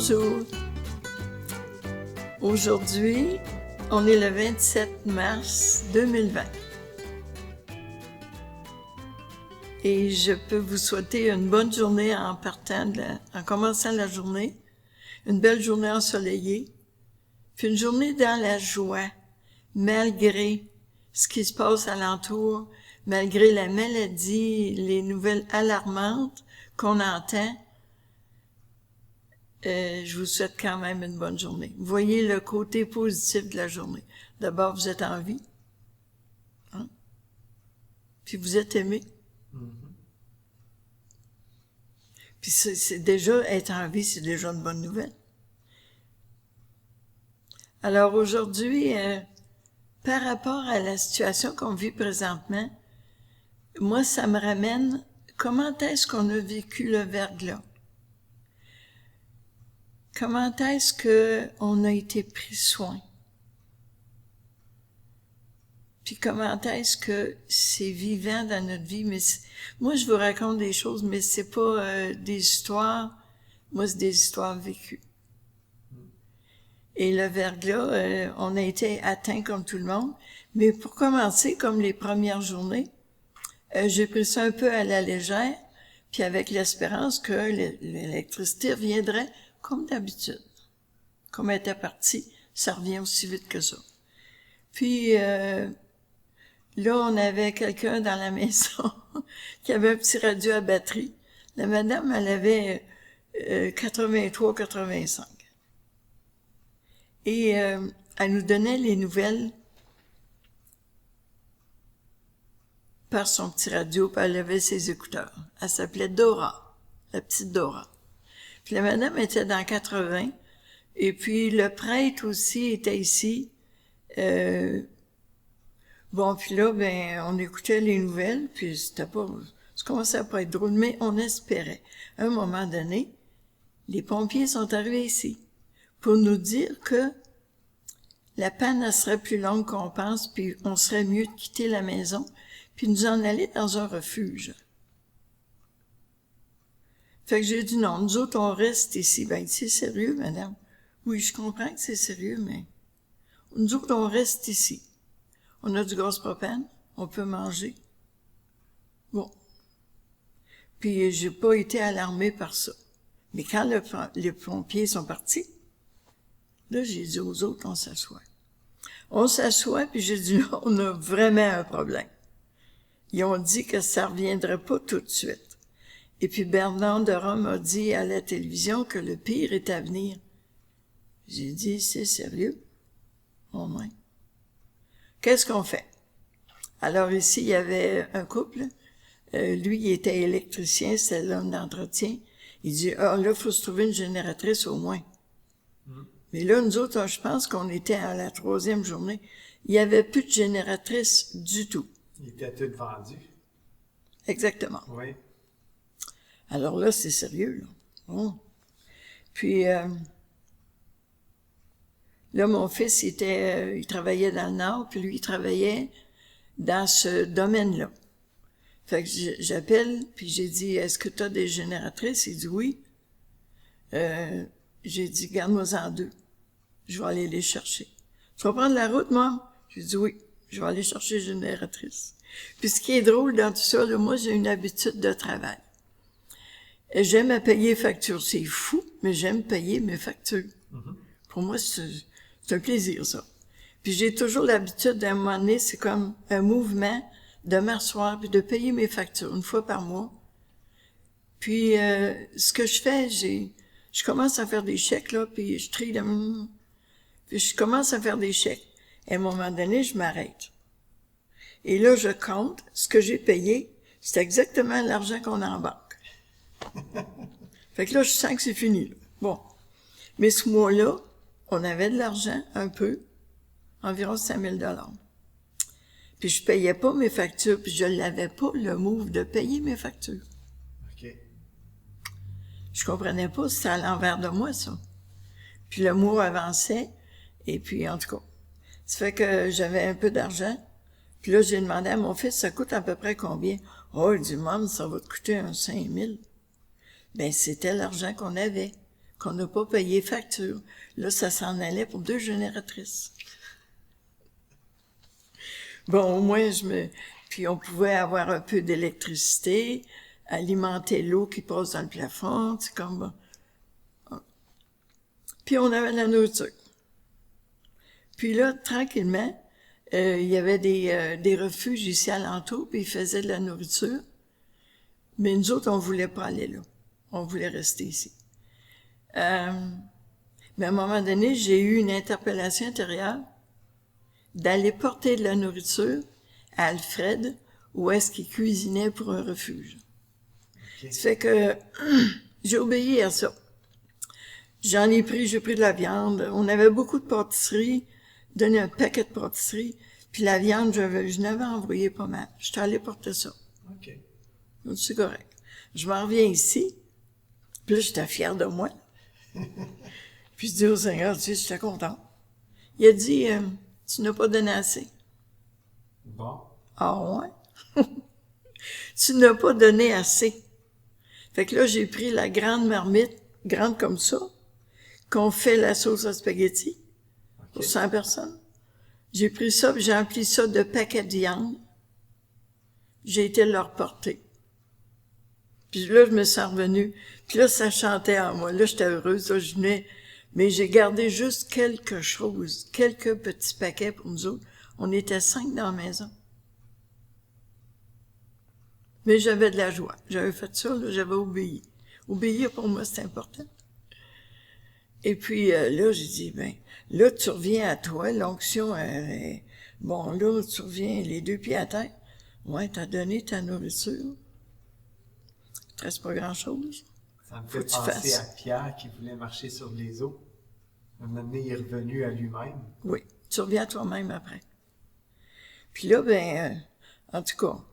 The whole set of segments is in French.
Bonjour. Aujourd'hui, on est le 27 mars 2020. Et je peux vous souhaiter une bonne journée en commençant la journée. Une belle journée ensoleillée. Puis une journée dans la joie, malgré ce qui se passe alentour, malgré la maladie, les nouvelles alarmantes qu'on entend. Je vous souhaite quand même une bonne journée. Voyez le côté positif de la journée. D'abord, vous êtes en vie. Hein? Puis vous êtes aimé. Puis c'est déjà, être en vie, c'est déjà une bonne nouvelle. Alors aujourd'hui, par rapport à la situation qu'on vit présentement, moi, ça me ramène, comment est-ce qu'on a vécu le verglas? Comment est-ce qu'on a été pris soin? Puis comment est-ce que c'est vivant dans notre vie? Mais moi, je vous raconte des choses, mais c'est pas des histoires. Moi, c'est des histoires vécues. Et le verglas, on a été atteints comme tout le monde. Mais pour commencer, comme les premières journées, j'ai pris ça un peu à la légère, puis avec l'espérance que l'électricité reviendrait comme d'habitude. Comme elle était partie, ça revient aussi vite que ça. Puis là, on avait quelqu'un dans la maison qui avait un petit radio à batterie. La madame, elle avait 83-85. Et elle nous donnait les nouvelles par son petit radio, puis elle avait ses écouteurs. Elle s'appelait Dora, la petite Dora. Puis la madame était dans 80, et puis le prêtre aussi était ici. Bon, puis là, on écoutait les nouvelles, puis ça commençait à pas être drôle, mais on espérait. À un moment donné, les pompiers sont arrivés ici pour nous dire que la panne, elle serait plus longue qu'on pense, puis on serait mieux de quitter la maison, puis nous en aller dans un refuge. Fait que j'ai dit non, nous autres, on reste ici. Ben, c'est sérieux, madame. Oui, je comprends que c'est sérieux, mais nous autres, on reste ici. On a du gaz propane, on peut manger. Bon. Puis j'ai pas été alarmée par ça. Mais quand les pompiers sont partis, là, j'ai dit aux autres, on s'assoit. On s'assoit, puis j'ai dit, là, on a vraiment un problème. Ils ont dit que ça reviendrait pas tout de suite. Et puis Bernard de Rome a dit à la télévision que le pire est à venir. J'ai dit, c'est sérieux? Au moins. Qu'est-ce qu'on fait? Alors ici, il y avait un couple. Lui, il était électricien, c'est l'homme d'entretien. Il dit, là, il faut se trouver une génératrice au moins. Mais là, nous autres, je pense qu'on était à la 3e journée. Il n'y avait plus de génératrice du tout. Il était tout vendu. Exactement. Oui. Alors là, c'est sérieux, là. Bon. Puis, là, mon fils, il travaillait dans le Nord, puis lui, il travaillait dans ce domaine-là. Fait que j'appelle, puis j'ai dit, est-ce que tu as des génératrices? Il dit oui. J'ai dit, garde-moi-en 2. Je vais aller les chercher. Tu vas prendre la route, moi? J'ai dit oui. Je vais aller chercher les génératrices. Puis ce qui est drôle dans tout ça, là, moi, j'ai une habitude de travail. J'aime à payer factures. C'est fou, mais j'aime payer mes factures. Pour moi, c'est un plaisir, ça. Puis j'ai toujours l'habitude, à un moment donné, c'est comme un mouvement de m'asseoir puis de payer mes factures une fois par mois. Puis ce que je fais, je commence à faire des chèques, là, puis je trie puis je commence à faire des chèques. Et à un moment donné, je m'arrête. Et là, je compte ce que j'ai payé. C'est exactement l'argent qu'on a en banque. Fait que là, je sens que c'est fini, là. Bon. Mais ce mois-là, on avait de l'argent, un peu, environ 5 000 $. Puis je payais pas mes factures, puis je l'avais pas, le move de payer mes factures. OK. Je comprenais pas, c'était à l'envers de moi, ça. Puis le mois avançait, et puis, en tout cas, ça fait que j'avais un peu d'argent. Puis là, j'ai demandé à mon fils, ça coûte à peu près combien? Oh, il dit, maman, ça va te coûter un 5 000. Ben, c'était l'argent qu'on avait. qu'on n'a pas payé facture. Là, ça s'en allait pour 2 génératrices. Bon, au moins, puis on pouvait avoir un peu d'électricité, alimenter l'eau qui passe dans le plafond, c'est comme... Puis on avait de la nourriture. Puis là, tranquillement, il y avait des refuges ici alentour, puis ils faisaient de la nourriture. Mais nous autres, on voulait pas aller là. On voulait rester ici. Mais à un moment donné, j'ai eu une interpellation intérieure d'aller porter de la nourriture à Alfred, où est-ce qu'il cuisinait pour un refuge. OK. Ça fait que j'ai obéi à ça. J'ai pris de la viande. On avait beaucoup de pâtisseries, donné un paquet de pâtisseries, puis la viande, je n'avais envoyé pas mal. J'étais allée porter ça. OK. Donc, c'est correct. Je m'en reviens ici, puis là, j'étais fière de moi. Puis je dis au Seigneur, tu sais, j'étais content. Il a dit, tu n'as pas donné assez. Bon. Ah ouais? Tu n'as pas donné assez. Fait que là, j'ai pris la grande marmite, grande comme ça, qu'on fait la sauce à spaghetti, pour 100 personnes. J'ai pris ça, puis j'ai empli ça de paquets de viande. J'ai été leur porter. Puis là, je me suis revenue. Puis là, ça chantait en moi. Là, j'étais heureuse. Là, je venais. Mais j'ai gardé juste quelque chose, quelques petits paquets pour nous autres. On était 5 dans la maison. Mais j'avais de la joie. J'avais fait ça, là, j'avais obéi. Obéir, pour moi, c'est important. Et puis là, j'ai dit, ben, là, tu reviens à toi, l'onction, bon, là, tu reviens les 2 pieds à terre. Ouais, t'as donné ta nourriture. Il te reste pas grand-chose. Ça me Faut fait que tu penser fasses. à Pierre qui voulait marcher sur les eaux. Un moment donné, il est revenu à lui-même. Oui, tu reviens à toi-même après. Puis là, ben, en tout cas,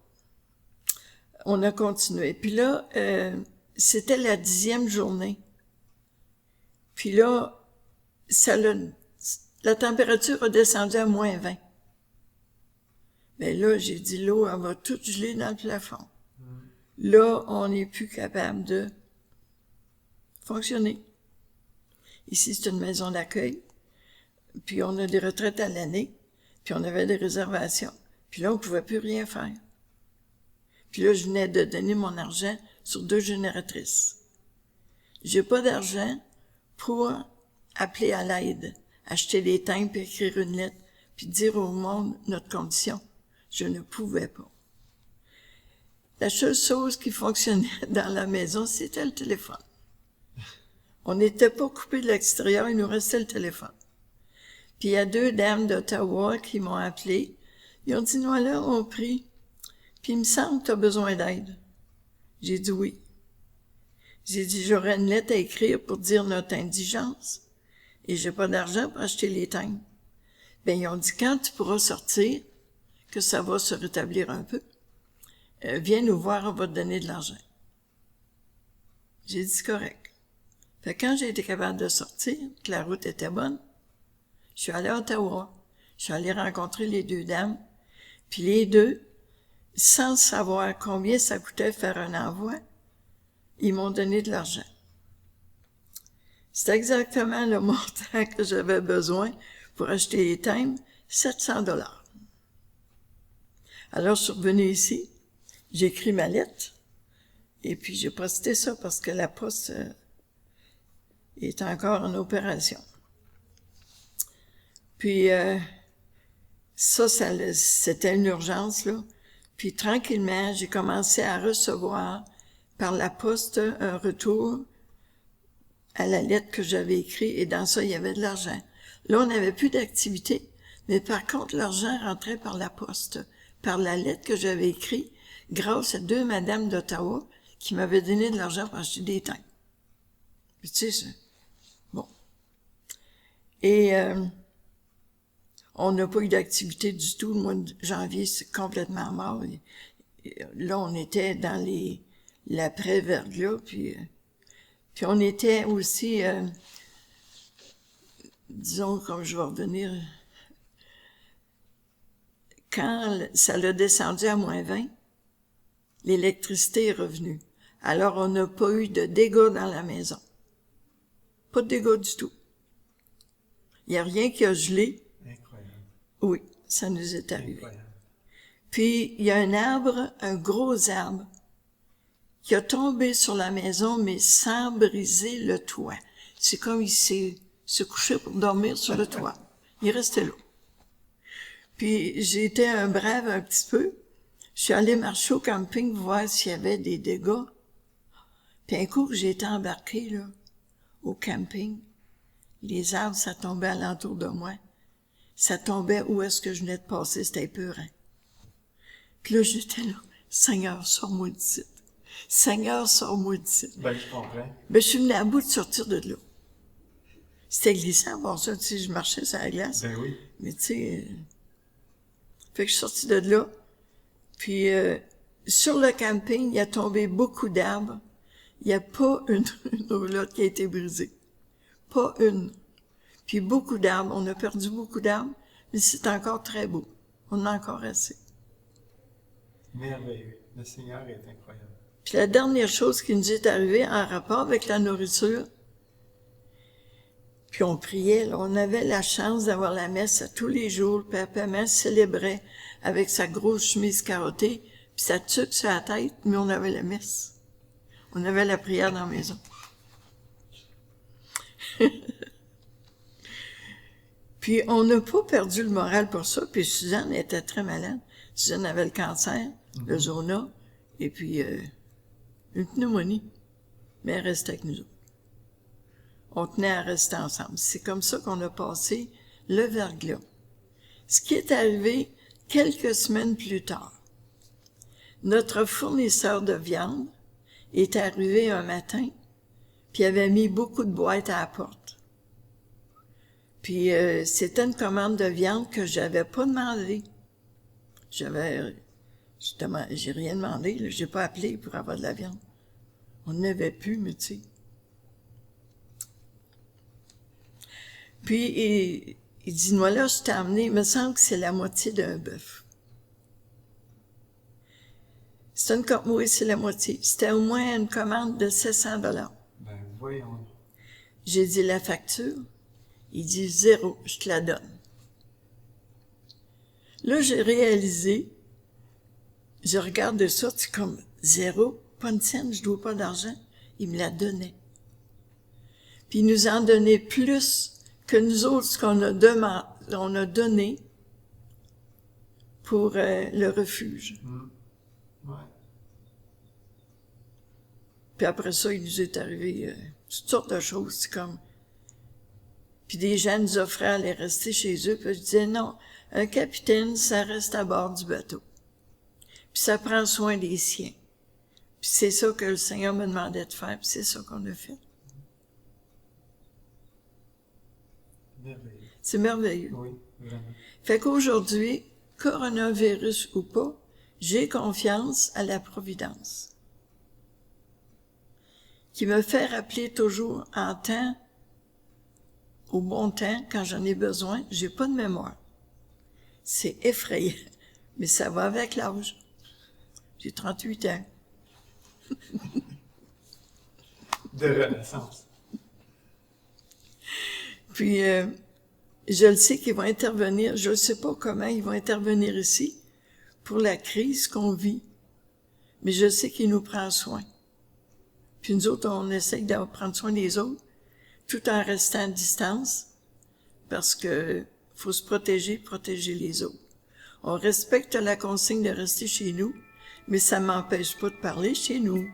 on a continué. Puis là, c'était la 10e journée. Puis là, la température a descendu à moins 20. Ben là, j'ai dit, l'eau, elle va tout geler dans le plafond. Là, on n'est plus capable de fonctionner. Ici, c'est une maison d'accueil. Puis on a des retraites à l'année. Puis on avait des réservations. Puis là, on pouvait plus rien faire. Puis là, je venais de donner mon argent sur 2 génératrices. J'ai pas d'argent pour appeler à l'aide, acheter des timbres, puis écrire une lettre, puis dire au monde notre condition. Je ne pouvais pas. La seule chose qui fonctionnait dans la maison, c'était le téléphone. On n'était pas coupé de l'extérieur, il nous restait le téléphone. Puis il y a 2 dames d'Ottawa qui m'ont appelé. Ils ont dit, nous là, on prie. Puis il me semble que tu as besoin d'aide. J'ai dit oui. J'ai dit, j'aurais une lettre à écrire pour dire notre indigence. Et j'ai pas d'argent pour acheter les timbres. Ben, ils ont dit, quand tu pourras sortir, que ça va se rétablir un peu, viens nous voir, on va te donner de l'argent. J'ai dit, c'est correct. Fait que quand j'ai été capable de sortir, que la route était bonne, je suis allée à Ottawa. Je suis allée rencontrer les 2 dames. Puis les 2, sans savoir combien ça coûtait faire un envoi, ils m'ont donné de l'argent. C'est exactement le montant que j'avais besoin pour acheter les timbres, 700 $. Alors, je suis revenue ici, j'ai écrit ma lettre, et puis j'ai posté ça parce que la poste est encore en opération. Puis, ça, c'était une urgence, là. Puis, tranquillement, j'ai commencé à recevoir par la poste un retour à la lettre que j'avais écrite, et dans ça, il y avait de l'argent. Là, on n'avait plus d'activité, mais par contre, l'argent rentrait par la poste, par la lettre que j'avais écrite, grâce à 2 madames d'Ottawa qui m'avaient donné de l'argent pour acheter des timbres. Puis, tu sais, ça. Bon. Et on n'a pas eu d'activité du tout. Le mois de janvier, c'est complètement mort. Et là, on était dans l'après-verglas, puis on était aussi, disons, comme je vais revenir, quand ça l'a descendu à moins 20, l'électricité est revenue. Alors, on n'a pas eu de dégâts dans la maison. Pas de dégâts du tout. Il n'y a rien qui a gelé. Incroyable. Oui, ça nous est arrivé. Incroyable. Puis, il y a un arbre, un gros arbre, qui a tombé sur la maison, mais sans briser le toit. C'est comme il s'est couché pour dormir sur le toit. Il restait là. Puis, j'ai été un brave un petit peu. Je suis allée marcher au camping voir s'il y avait des dégâts. Puis un coup que j'ai été embarquée, là, au camping, les arbres, ça tombait alentour de moi. Ça tombait où est-ce que je venais de passer, c'était épeurant. Puis là, j'étais là. Seigneur, sors-moi d'ici. Seigneur, sors-moi d'ici. Ben, je comprends. Ben, je suis venue à bout de sortir de là. C'était glissant, bon, ça, tu sais, je marchais sur la glace. Ben oui. Mais tu sais, fait que je suis sortie de là. Puis, sur le camping, il a tombé beaucoup d'arbres. Il n'y a pas une roulotte qui a été brisée. Pas une. Puis beaucoup d'arbres. On a perdu beaucoup d'arbres, mais c'est encore très beau. On en a encore assez. Merveilleux. Le Seigneur est incroyable. Puis la dernière chose qui nous est arrivée en rapport avec la nourriture, puis on priait, là, on avait la chance d'avoir la messe à tous les jours. Le Père Paiement célébrait avec sa grosse chemise carottée, puis sa tuque sur la tête, mais on avait la messe. On avait la prière dans la maison. Puis on n'a pas perdu le moral pour ça, puis Suzanne était très malade. Suzanne avait le cancer, le zona, et puis une pneumonie. Mais elle restait avec nous autres. On tenait à rester ensemble. C'est comme ça qu'on a passé le verglas. Ce qui est arrivé quelques semaines plus tard. Notre fournisseur de viande est arrivé un matin, puis avait mis beaucoup de boîtes à la porte. Puis c'était une commande de viande que j'avais pas demandé. J'ai rien demandé, là, j'ai pas appelé pour avoir de la viande. On n'avait plus, mais tu sais. Puis il dit, moi là, je t'ai amené, il me semble que c'est la moitié d'un bœuf. C'est oui, c'est la moitié. C'était au moins une commande de 700 $. Ben, voyons. J'ai dit la facture. Il dit 0, je te la donne. Là, j'ai réalisé, je regarde ça, c'est comme 0, pas une scène, je dois pas d'argent. Il me la donnait. Puis il nous en donnait plus que nous autres, ce qu'on a donné pour le refuge. Ouais. Puis après ça, il nous est arrivé toutes sortes de choses, c'est comme... Puis des gens nous offraient à aller rester chez eux, puis je disais non, un capitaine, ça reste à bord du bateau. Puis ça prend soin des siens. Puis c'est ça que le Seigneur me demandait de faire, puis c'est ça qu'on a fait. Merveilleux. C'est merveilleux. Oui, vraiment. Fait qu'aujourd'hui, coronavirus ou pas, j'ai confiance à la providence, qui me fait rappeler toujours en temps, au bon temps, quand j'en ai besoin. J'ai pas de mémoire. C'est effrayant, mais ça va avec l'âge. J'ai 38 ans. De renaissance. Puis, je le sais qu'ils vont intervenir, je ne sais pas comment ils vont intervenir ici pour la crise qu'on vit, mais je sais qu'il nous prend soin. Puis nous autres, on essaie de prendre soin des autres, tout en restant à distance, parce que faut se protéger les autres. On respecte la consigne de rester chez nous, mais ça m'empêche pas de parler chez nous.